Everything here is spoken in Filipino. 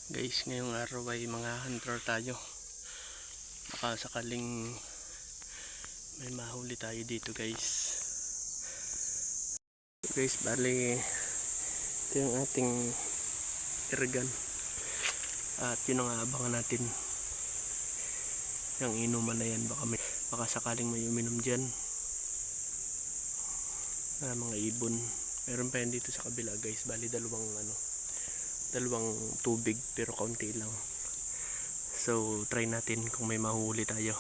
Guys, ngayong araw ay mga hunter tayo. Baka sakaling may mahuli tayo dito guys. Guys, bali ito yung ating irgan. At yun ang aabangan natin. Yung inuman na yan, baka sakaling may uminom dyan. Mga ibon. Meron pa yan dito sa kabila guys. Bali dalawang tubig pero kaunti lang. So try natin kung may mahuli tayo.